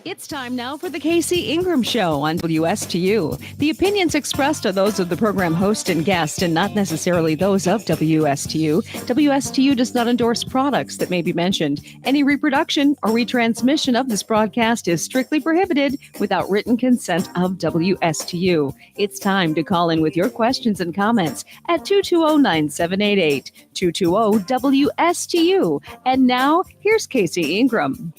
It's time now for the KC Ingram Show on WSTU. The opinions expressed are those of the program host and guest and not necessarily those of WSTU. WSTU does not endorse products that may be mentioned. Any reproduction or retransmission of this broadcast is strictly prohibited without written consent of WSTU. It's time to call in with your questions and comments at 220-9788, 220-WSTU. And now, here's KC Ingram.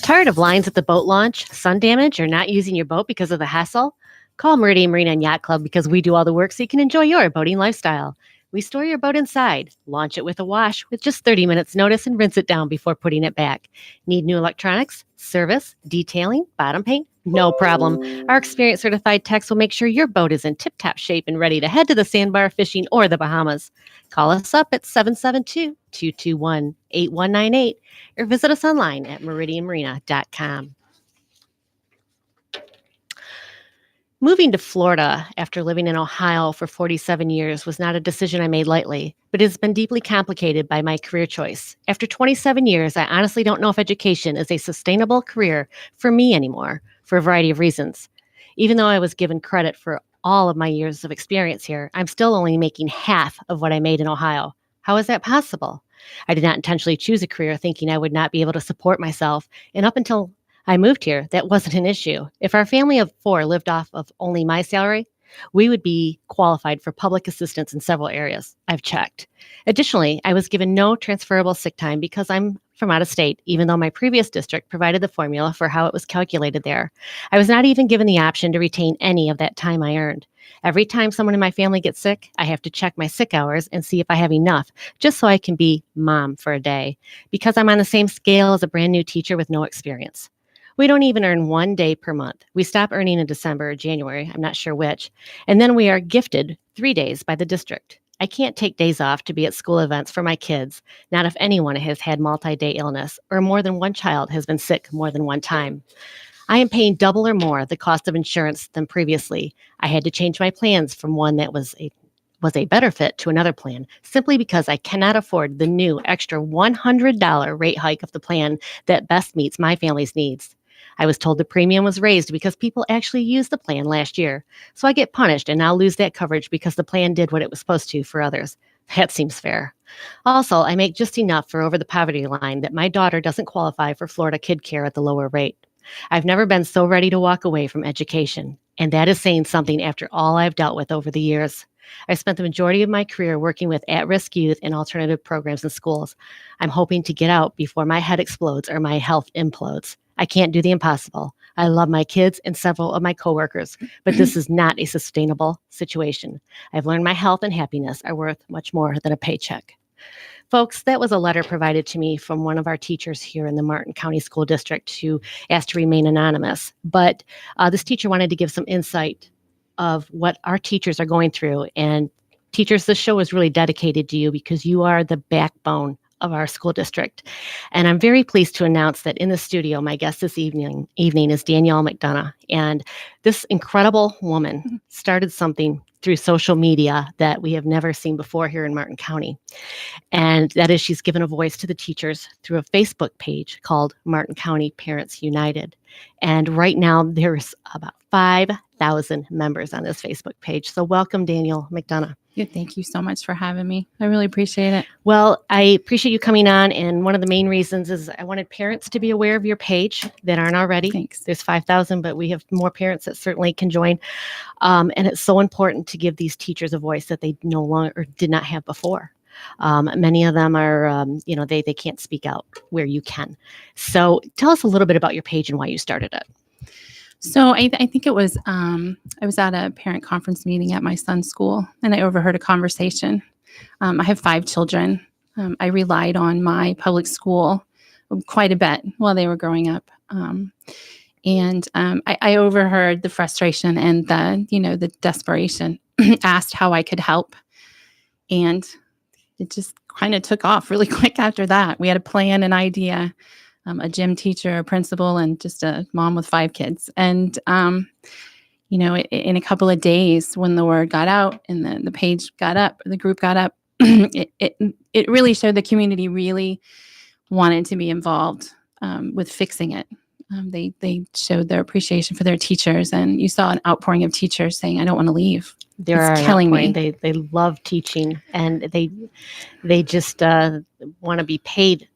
Tired of lines at the boat launch, sun damage, or not using your boat because of the hassle? Call Meridian Marina and Yacht Club because we do all the work so you can enjoy your boating lifestyle. We store your boat inside, launch it with a wash with just 30 minutes notice, and rinse it down before putting it back. Need new electronics, service, detailing, bottom paint? No problem. Our experienced certified techs will make sure your boat is in tip-top shape and ready to head to the sandbar, fishing, or the Bahamas. Call us up at 772-221-8198 or visit us online at meridianmarina.com. Moving to Florida after living in Ohio for 47 years was not a decision I made lightly, but it has been deeply complicated by my career choice. After 27 years, I honestly don't know if education is a sustainable career for me anymore, for a variety of reasons. Even though I was given credit for all of my years of experience here, I'm still only making half of what I made in Ohio. How is that possible? I did not intentionally choose a career thinking I would not be able to support myself, and up until I moved here, that wasn't an issue. If our family of 4 lived off of only my salary, we would be qualified for public assistance in several areas. I've checked. Additionally, I was given no transferable sick time because I'm from out of state, even though my previous district provided the formula for how it was calculated there. I was not even given the option to retain any of that time I earned. Every time someone in my family gets sick, I have to check my sick hours and see if I have enough, just so I can be mom for a day, because I'm on the same scale as a brand new teacher with no experience. We don't even earn 1 day per month. We stop earning in December or January, I'm not sure which, and then we are gifted 3 days by the district. I can't take days off to be at school events for my kids, not if anyone has had multi-day illness or more than one child has been sick more than one time. I am paying double or more the cost of insurance than previously. I had to change my plans from one that was a better fit to another plan, simply because I cannot afford the new extra $100 rate hike of the plan that best meets my family's needs. I was told the premium was raised because people actually used the plan last year, so I get punished and now lose that coverage because the plan did what it was supposed to for others. That seems fair. Also, I make just enough for over the poverty line that my daughter doesn't qualify for Florida kid care at the lower rate. I've never been so ready to walk away from education, and that is saying something after all I've dealt with over the years. I've spent the majority of my career working with at-risk youth and alternative programs in schools. I'm hoping to get out before my head explodes or my health implodes. I can't do the impossible. I love my kids and several of my coworkers, but this is not a sustainable situation. I've learned my health and happiness are worth much more than a paycheck. Folks, that was a letter provided to me from one of our teachers here in the Martin County School District who asked to remain anonymous. But this teacher wanted to give some insight of what our teachers are going through. And teachers, this show is really dedicated to you because you are the backbone of our school district. And I'm very pleased to announce that in the studio, my guest this evening is Danielle McDonough. And this incredible woman started something through social media that we have never seen before here in Martin County. And that is she's given a voice to the teachers through a Facebook page called Martin County Parents United. And right now there's about 5,000 members on this Facebook page. So welcome, Danielle McDonough. Good. Thank you so much for having me. I really appreciate it. Well, I appreciate you coming on. And one of the main reasons is I wanted parents to be aware of your page that aren't already. Thanks. There's 5,000, but we have more parents that certainly can join. And it's so important to give these teachers a voice that they no longer or did not have before. Many of them are, they can't speak out where you can. So tell us a little bit about your page and why you started it. So I think it was, I was at a parent conference meeting at my son's school, and I overheard a conversation. I have 5 children. I relied on my public school quite a bit while they were growing up. I overheard the frustration and the desperation, asked how I could help. And it just kind of took off really quick after that. We had a plan, an idea. A gym teacher, a principal, and just a mom with 5 kids. And, in a couple of days when the word got out and the page got up, the group got up, it really showed the community really wanted to be involved with fixing it. They showed their appreciation for their teachers, and you saw an outpouring of teachers saying, "I don't want to leave. There It's are killing me." They love teaching, and they just want to be paid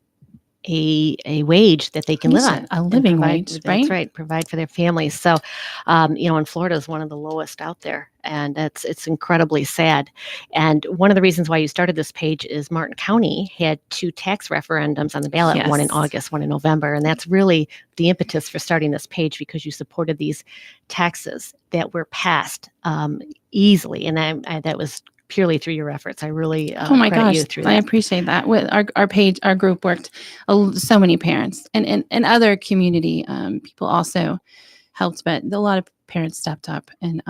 a wage that they can live on, A and living provide. wage, That's right? right, provide for their families. So, and Florida is one of the lowest out there, and it's incredibly sad. And one of the reasons why you started this page is Martin County had 2 tax referendums on the ballot, one in Yes. August, one in November, and that's really the impetus for starting this page, because you supported these taxes that were passed easily, and that was purely through your efforts. I really Oh my credit gosh, you through I that. appreciate that. With our page, our group worked. So many parents and other community people also helped, but a lot of parents stepped up, and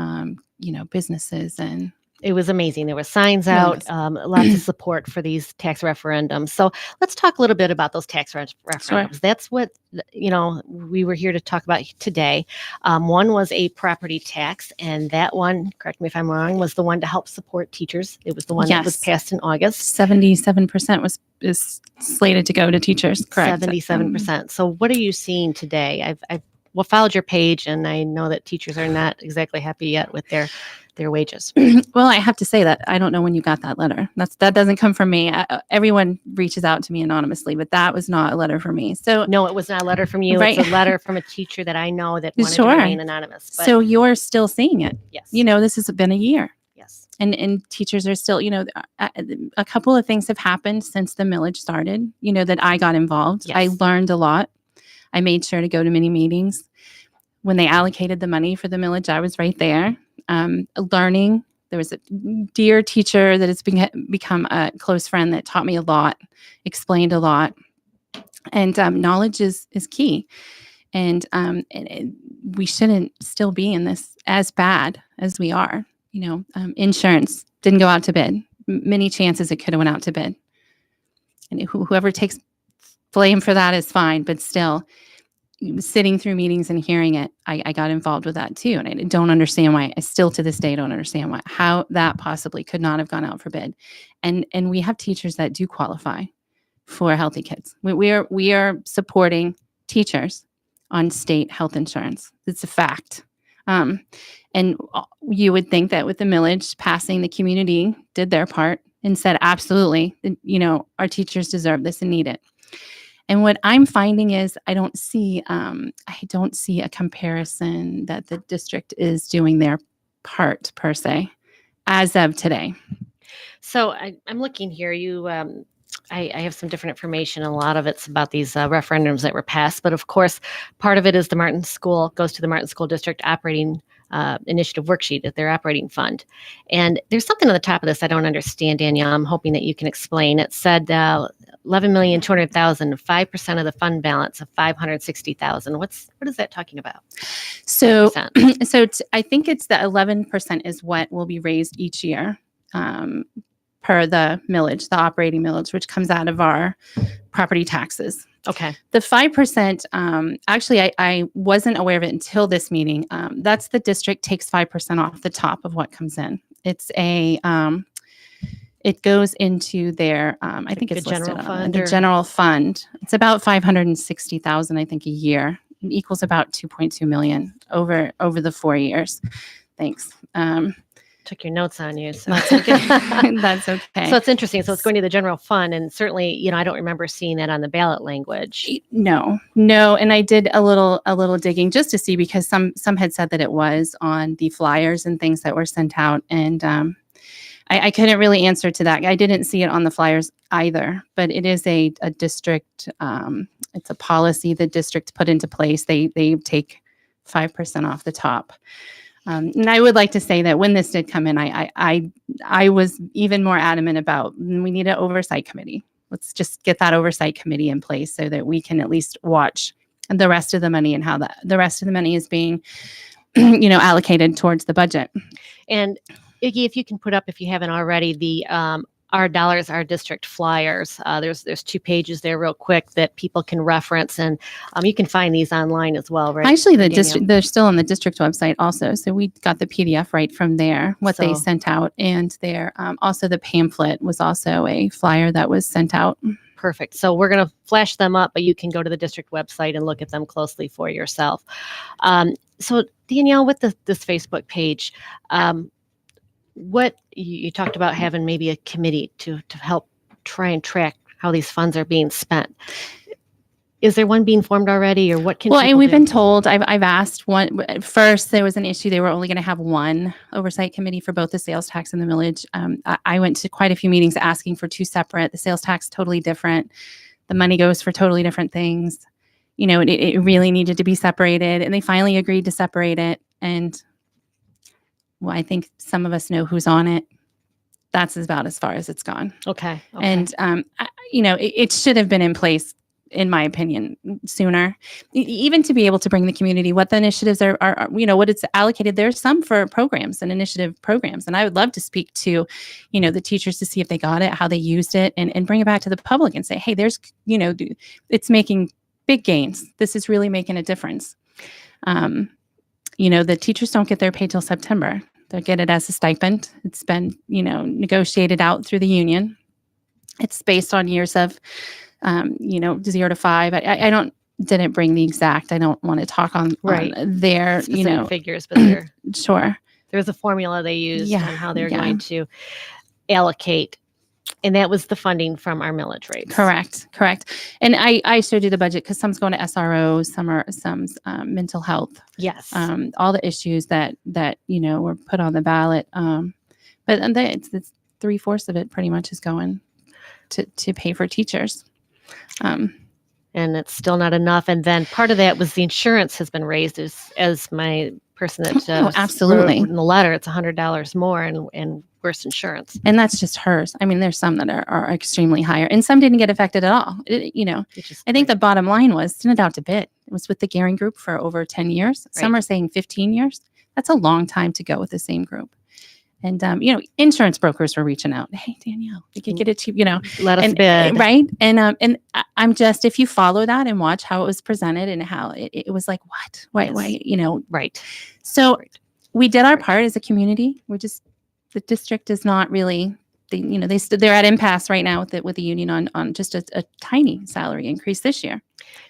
businesses, and It was amazing. There were signs really out, was. lots of support for these tax referendums. So let's talk a little bit about those tax referendums. That's what we were here to talk about today. One was a property tax, and that one, correct me if I'm wrong, was the one to help support teachers. It was the one that was Yes. passed in August. 77% is slated to go to teachers. Correct. 77%. So what are you seeing today? I've followed your page, and I know that teachers are not exactly happy yet with their wages. Well, I have to say that I don't know when you got that letter. That doesn't come from me. Everyone reaches out to me anonymously, but that was not a letter from me. So No, it was not a letter from you. Right. It's a letter from a teacher that I know that wanted Sure. to remain anonymous. But so you're still seeing it. yes, This has been a year. yes, And teachers are still, a couple of things have happened since the millage started, that I got involved. Yes. I learned a lot. I made sure to go to many meetings. When they allocated the money for the millage, I was right there, learning. There was a dear teacher that has become a close friend that taught me a lot, explained a lot. And knowledge is key. And we shouldn't still be in this as bad as we are. Insurance didn't go out to bid. Many chances it could have went out to bid. And whoever takes blame for that is fine, but still, sitting through meetings and hearing it, I got involved with that too. And I don't understand why. I still to this day don't understand how that possibly could not have gone out for bid. And we have teachers that do qualify for Healthy Kids. We are supporting teachers on state health insurance. It's a fact. And you would think that with the millage passing, the community did their part and said, absolutely, our teachers deserve this and need it. And what I'm finding is I don't see a comparison that the district is doing their part per se as of today. So I'm looking here. I have some different information. A lot of it's about these referendums that were passed. But of course, part of it is the Martin School goes to the Martin School District operating initiative worksheet at their operating fund. And there's something on the top of this I don't understand, Danielle. I'm hoping that you can explain. It said $11,200,000, 5% of the fund balance of $560,000. What is that talking about? So, 5%. I think it's the 11% is what will be raised each year per the millage, the operating millage, which comes out of our property taxes. Okay. The 5%, actually, I wasn't aware of it until this meeting. That's the district takes 5% off the top of what comes in. It's it goes into their, I think it's general listed fund, the general fund. It's about $560,000, I think, a year. It equals about $2.2 million over the 4 years. Thanks. Took your notes on you. So. That's okay. That's okay. So it's interesting. So it's going to the general fund, and certainly, I don't remember seeing that on the ballot language. No. And I did a little digging just to see, because some had said that it was on the flyers and things that were sent out, and I couldn't really answer to that. I didn't see it on the flyers either, but it is a district. It's a policy the district put into place. They take 5% off the top. And I would like to say that when this did come in, I was even more adamant about we need an oversight committee. Let's just get that oversight committee in place so that we can at least watch the rest of the money and how the rest of the money is being, allocated towards the budget. And Iggy, if you can put up, if you haven't already, the Our Dollars, Our District flyers. There's 2 pages there real quick that people can reference, and you can find these online as well, right? Actually, the district, they're still on the district website also. So we got the PDF right from there, what they sent out. And there also the pamphlet was also a flyer that was sent out. perfect. So we're going to flash them up, but you can go to the district website and look at them closely for yourself. So Danielle, with this Facebook page, what you talked about having maybe a committee to help try and track how these funds are being spent. Is there one being formed already, or what can Well, people and we've do? been told, I've asked one, first there was an issue. They were only going to have one oversight committee for both the sales tax and the millage. I went to quite a few meetings asking for two separate. The sales tax, totally different. The money goes for totally different things. It really needed to be separated, and they finally agreed to separate it. And well, I think some of us know who's on it. That's about as far as it's gone. Okay. And, it should have been in place, in my opinion, sooner, even to be able to bring the community what the initiatives are, what it's allocated. There's some for programs and initiative programs. And I would love to speak to, the teachers to see if they got it, how they used it, and bring it back to the public and say, hey, there's, it's making big gains. This is really making a difference. The teachers don't get their pay till September. They get it as a stipend. It's been, negotiated out through the union. It's based on years of, 0 to 5. I didn't bring the exact. I don't want to talk on their, specific figures, but they're sure. There's a formula they used on how they're going to allocate. And that was the funding from our millage rates. Correct. And I showed you the budget because some's going to SROs, some's mental health. Yes. All the issues that were put on the ballot. But it's 3/4 of it pretty much is going to pay for teachers. And it's still not enough. And then part of that was the insurance has been raised as my person that absolutely wrote in the letter. It's $100 more and worse insurance. And that's just hers. I mean, there's some that are extremely higher, and some didn't get affected at all. I think the bottom line was send it out to bid. It was with the Gehring Group for over 10 years. Right. Some are saying 15 years. That's a long time to go with the same group. And, insurance brokers were reaching out. Hey, Danielle, we could get it cheap, Let us bid. Right. And I'm just, if you follow that and watch how it was presented and how it was like, what? Why? Right. So we did our part as a community. The district is not really, they're at impasse right now with the union on just a tiny salary increase this year.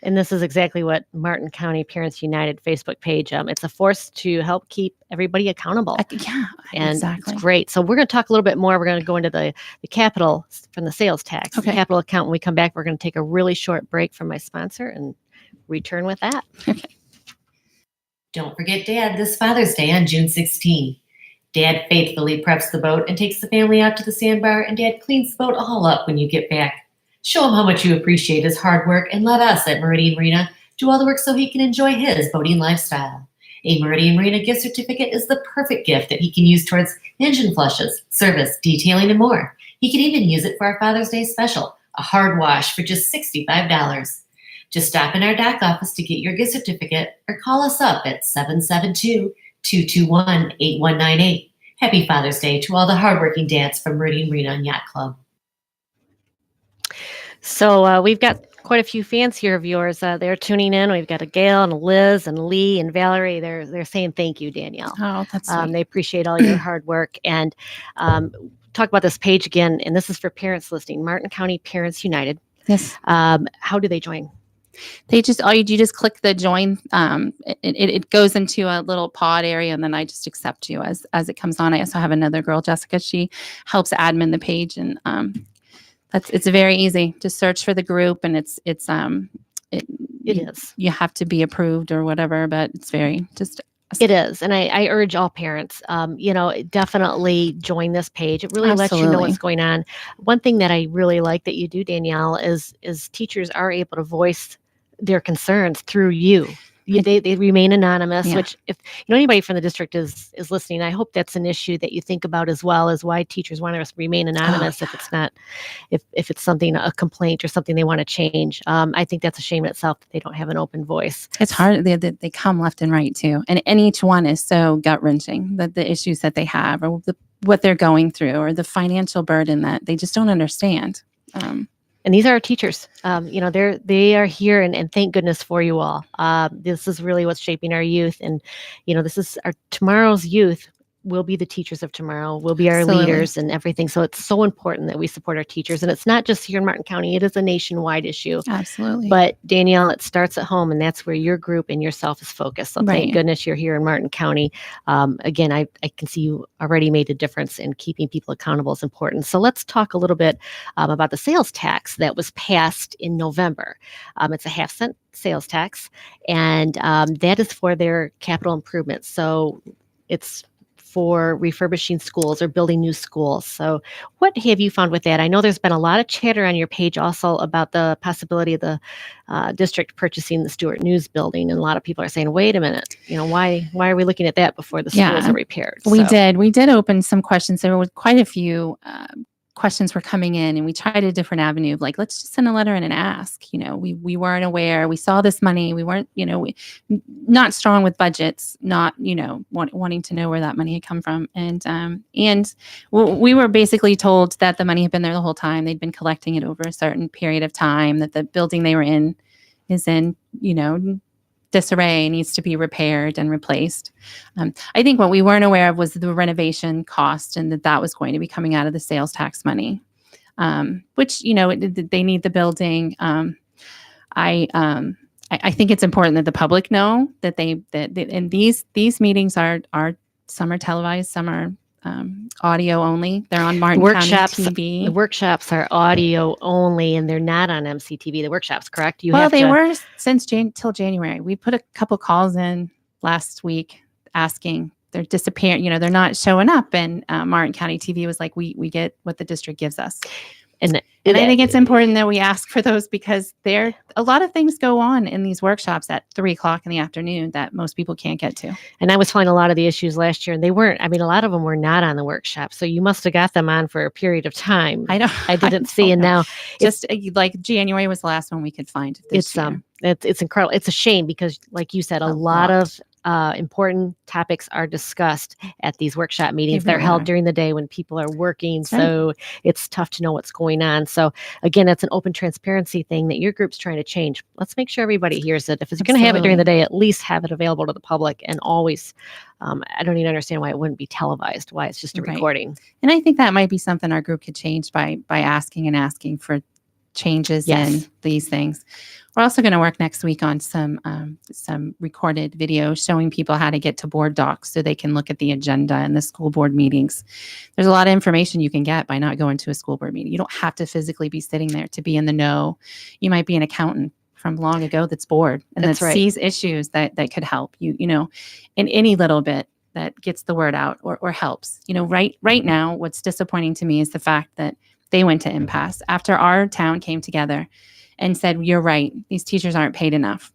And this is exactly what Martin County Parents United Facebook page. It's a force to help keep everybody accountable. And exactly. It's great. So we're going to talk a little bit more. We're going to go into the capital from the sales tax, okay. The capital account. When we come back, we're going to take a really short break from my sponsor and return with that. Okay. Don't forget Dad this Father's Day on June 16. Dad faithfully preps the boat and takes the family out to the sandbar, and Dad cleans the boat all up when you get back. Show him how much you appreciate his hard work, and let us at Meridian Marina do all the work so he can enjoy his boating lifestyle. A Meridian Marina gift certificate is the perfect gift that he can use towards engine flushes, service, detailing, and more. He can even use it for our Father's Day special, a hard wash for just $65. Just stop in our dock office to get your gift certificate or call us up at 772-221-8198. Happy Father's Day to all the hardworking dads from Meridian Marina and Yacht Club. So we've got quite a few fans here of yours. They're tuning in. We've got a Gail and a Liz and Lee and Valerie. They're saying thank you, Danielle. Oh, that's sweet. They appreciate all your hard work. And talk about this page again. And this is for parents listening. Martin County Parents United. Yes. How do they join? They just, you just click the join. It goes into a little pod area, and then I just accept you as it comes on. I also have another girl, Jessica. She helps admin the page, and it's very easy. Just search for the group, and it is. You have to be approved or whatever, but it's very just. It is. And I urge all parents, definitely join this page. It really lets you know what's going on. One thing that I really like that you do, Danielle, is teachers are able to voice their concerns through you. They remain anonymous, which if anybody from the district is listening, I hope that's an issue that you think about as well, as why teachers want to remain anonymous if it's not, if it's something, a complaint or something they want to change. I think that's a shame in itself that they don't have an open voice. It's hard. They come left and right too. And each one is so gut wrenching, that the issues that they have or what they're going through or the financial burden that they just don't understand. And these are our teachers. They are here, and thank goodness for you all. This is really what's shaping our youth, and this is our tomorrow's youth. will be the teachers of tomorrow, will be our Absolutely. leaders and everything. So it's so important that we support our teachers. And it's not just here in Martin County, it is a nationwide issue. Absolutely. But Danielle, it starts at home, and that's where your group and yourself is focused. So Right. thank goodness you're here in Martin County. Again, I can see you already made a difference in keeping people accountable is important. So let's talk a little bit about the sales tax that was passed in November. It's a half-cent sales tax, and that is for their capital improvements. So it's for refurbishing schools or building new schools. So what have you found with that? I know there's been a lot of chatter on your page also about the possibility of the district purchasing the Stewart News building. And a lot of people are saying, wait a minute, why are we looking at that before the schools are repaired? We did open some questions. There were quite a few questions were coming in, and we tried a different avenue of like, let's just send a letter in and ask. We weren't aware. We saw this money. We weren't, not strong with budgets, not, wanting to know where that money had come from. And we were basically told that the money had been there the whole time. They'd been collecting it over a certain period of time, that the building they were in is in, disarray, needs to be repaired and replaced. I think what we weren't aware of was the renovation cost, and that was going to be coming out of the sales tax money, which, they need the building. I think it's important that the public know that and these meetings are some are televised, some are audio only. They're on Martin County TV. The workshops are audio only, and they're not on MCTV. The workshops, correct? They were since till January. We put a couple calls in last week asking. They're disappearing. They're not showing up. And Martin County TV was like, we get what the district gives us. And I think it's important that we ask for those, because a lot of things go on in these workshops at 3:00 in the afternoon that most people can't get to. And I was following a lot of the issues last year, and they weren't. I mean, a lot of them were not on the workshop. So you must have got them on for a period of time. I didn't see. And now just like January was the last one we could find. It's incredible. It's a shame because, like you said, a lot of important topics are discussed at these workshop meetings. They're held during the day when people are working. That's so it's tough to know what's going on. So again, it's an open transparency thing that your group's trying to change. Let's make sure everybody hears it. If it's going to have it during the day, at least have it available to the public. And always, I don't even understand why it wouldn't be televised, why it's just a recording. And I think that might be something our group could change by asking for changes in these things. We're also going to work next week on some recorded videos showing people how to get to board docs so they can look at the agenda and the school board meetings. There's a lot of information you can get by not going to a school board meeting. You don't have to physically be sitting there to be in the know. You might be an accountant from long ago that's bored and that sees issues that could help you, in any little bit that gets the word out or helps. Right now, what's disappointing to me is the fact that they went to impasse after our town came together and said, you're right, these teachers aren't paid enough.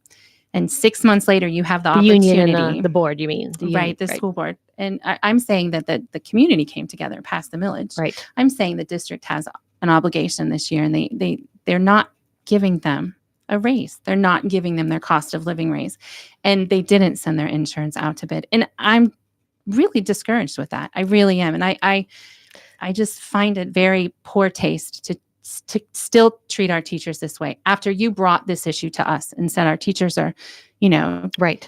And 6 months later, you have the opportunity. Union and the board, you mean? The school board. And I'm saying that the community came together, passed the millage. Right. I'm saying the district has an obligation this year, and they're not giving them a raise. They're not giving them their cost of living raise. And they didn't send their insurance out to bid. And I'm really discouraged with that. I really am. And I just find it very poor taste to still treat our teachers this way after you brought this issue to us and said our teachers are,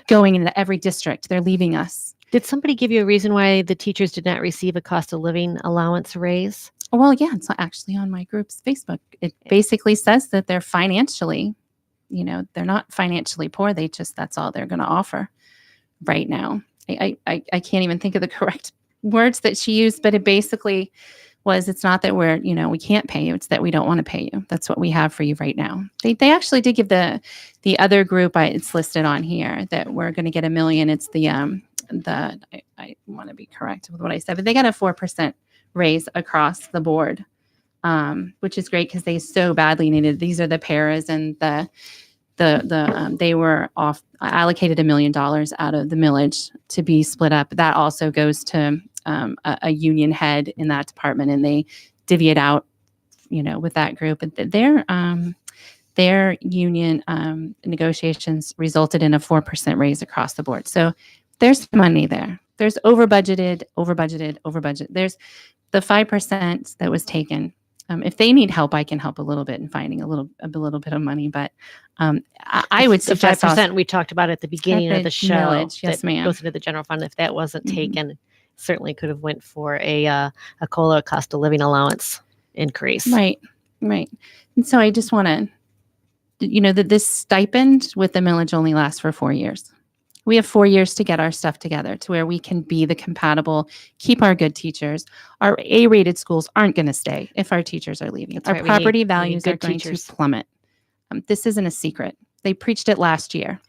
going into every district. They're leaving us. Did somebody give you a reason why the teachers did not receive a cost of living allowance raise? Well, yeah, it's actually on my group's Facebook. It basically says that they're financially, they're not financially poor. That's all they're going to offer right now. I can't even think of the correct words that she used, but it basically was, it's not that we can't pay you. It's that we don't want to pay you. That's what we have for you right now. They actually did give the other group, it's listed on here, that we're going to get $1 million. It's I want to be correct with what I said, but they got a 4% raise across the board, which is great because they so badly needed. These are the paras, and they were allocated $1 million out of the millage to be split up. That also goes to a union head in that department, and they divvy it out, with that group. But their union negotiations resulted in a 4% raise across the board. So there's money there. There's over budgeted. There's the 5% that was taken. If they need help, I can help a little bit in finding a little bit of money. But I would suggest the 5% we talked about at the beginning of the show. Millage, yes, ma'am. Goes into the general fund. If that wasn't taken, certainly could have went for a COLA, cost of living allowance increase. Right. And so I just want to, that this stipend with the millage only lasts for 4 years. We have 4 years to get our stuff together to where we can be the compatible, keep our good teachers. Our A-rated schools aren't going to stay if our teachers are leaving. That's Our right. property We need values are good going teachers. to plummet. This isn't a secret. They preached it last year.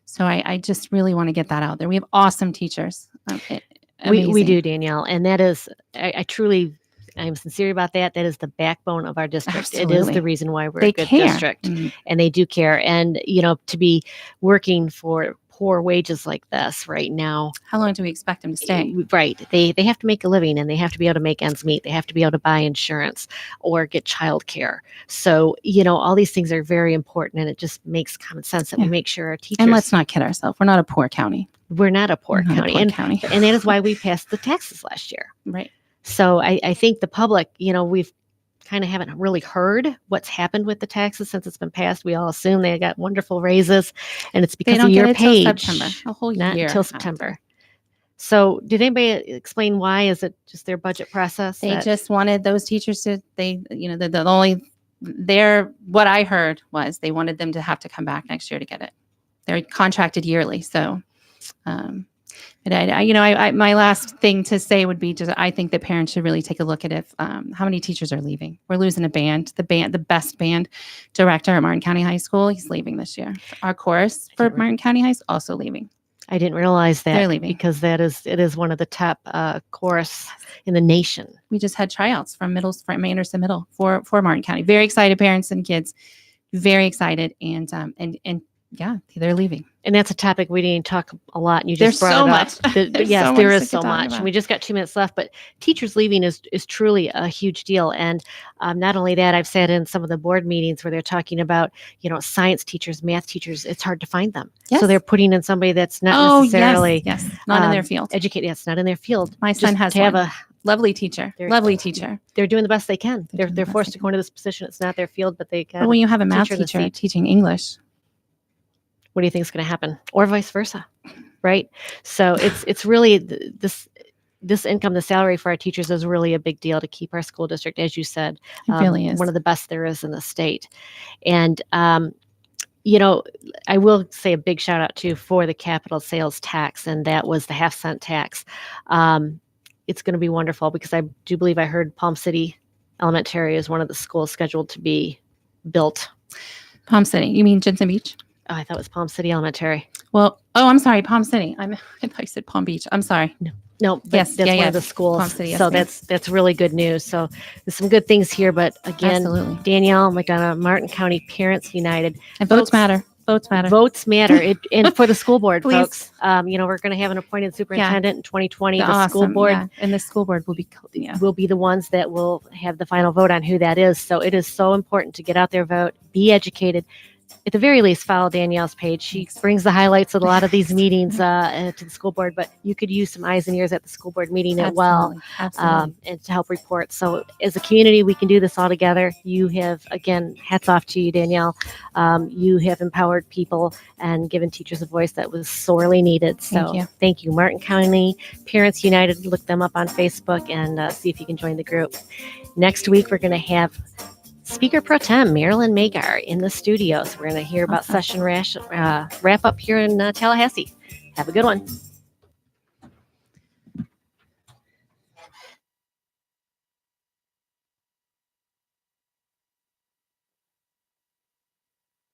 So I just really want to get that out there. We have awesome teachers. We Amazing. do, Danielle. And that is, I'm sincere about that. That is the backbone of our district. It is Absolutely. the reason why we're They a good care. district. Mhm. And they do care. And, to be working for poor wages like this right now. How long do we expect them to stay? Right. They have to make a living and they have to be able to make ends meet. They have to be able to buy insurance or get childcare. So, all these things are very important, and it just makes common sense that we make sure our teachers. And let's not kid ourselves. We're not a poor county. We're not a poor We're not a county. poor and, county. and that is why we passed the taxes last year. Right. So I think the public, we've kind of haven't really heard what's happened with the taxes since it's been passed. We all assume they got wonderful raises, and it's They because don't of get your it till page. September. A whole Not year until after. September. So did anybody explain why? Is it just their budget process? They just wanted those teachers to, what I heard was they wanted them to have to come back next year to get it. They're contracted yearly. So, my last thing to say would be just, I think that parents should really take a look at how many teachers are leaving. We're losing a band, the best band director at Martin County High School. He's leaving this year. Our chorus for Martin County High School also leaving. I didn't realize that. They're leaving. Because it is one of the top chorus in the nation. We just had tryouts from Anderson Middle for Martin County. Very excited parents and kids. Very excited. And yeah, they're leaving. And that's a topic we didn't talk a lot. And you just There's brought so it much. up. There's Yes, so there much is to so talk much. about. And we just got 2 minutes left, but teachers leaving is truly a huge deal. And not only that, I've sat in some of the board meetings where they're talking about, science teachers, math teachers. It's hard to find them. Yes. So they're putting in somebody that's not necessarily yes, not in their field. educated. Yes, not in their field. My son Just has to have one. Lovely teacher. They're- Lovely teacher. they're doing the best they can. They're They're doing the best forced they to go into this position. It's not their field, but they got. But when you have a math teacher in the teacher seat. teaching English, What do you think is going to happen, or vice versa, right? So it's really this income, the salary for our teachers is really a big deal to keep our school district, as you said, it really is. one of the best there is in the state. And I will say a big shout out too for the capital sales tax, and that was the 0.5-cent tax. It's going to be wonderful because I do believe I heard Palm City Elementary is one of the schools scheduled to be built. Palm City. You mean Jensen Beach? Oh, I thought it was Palm City Elementary. Well, I'm sorry, Palm City. I thought you said Palm Beach. I'm sorry. No, but Yes, that's yeah, one yeah. of the schools. Palm City, yes, so ma'am. that's really good news. So there's some good things here, but again, Absolutely. Danielle McDonough, Martin County Parents United. And Folks, votes matter. Votes matter. Votes matter. And for the school board, Please. folks, we're going to have an appointed superintendent in 2020. The school Awesome, board yeah. And the school board will be, will be the ones that will have the final vote on who that is. So it is so important to get out there, vote, be educated. At the very least, follow Danielle's page. She brings the highlights of a lot of these meetings to the school board, but you could use some eyes and ears at the school board meeting as well, Absolutely. and to help report. So as a community, we can do this all together. You have, again, hats off to you, Danielle. You have empowered people and given teachers a voice that was sorely needed. So thank you. Martin County Parents United, look them up on Facebook and see if you can join the group. Next week, we're going to have Speaker Pro Tem Marilyn Magar in the studio. So we're going to hear about session wrap up here in Tallahassee. Have a good one.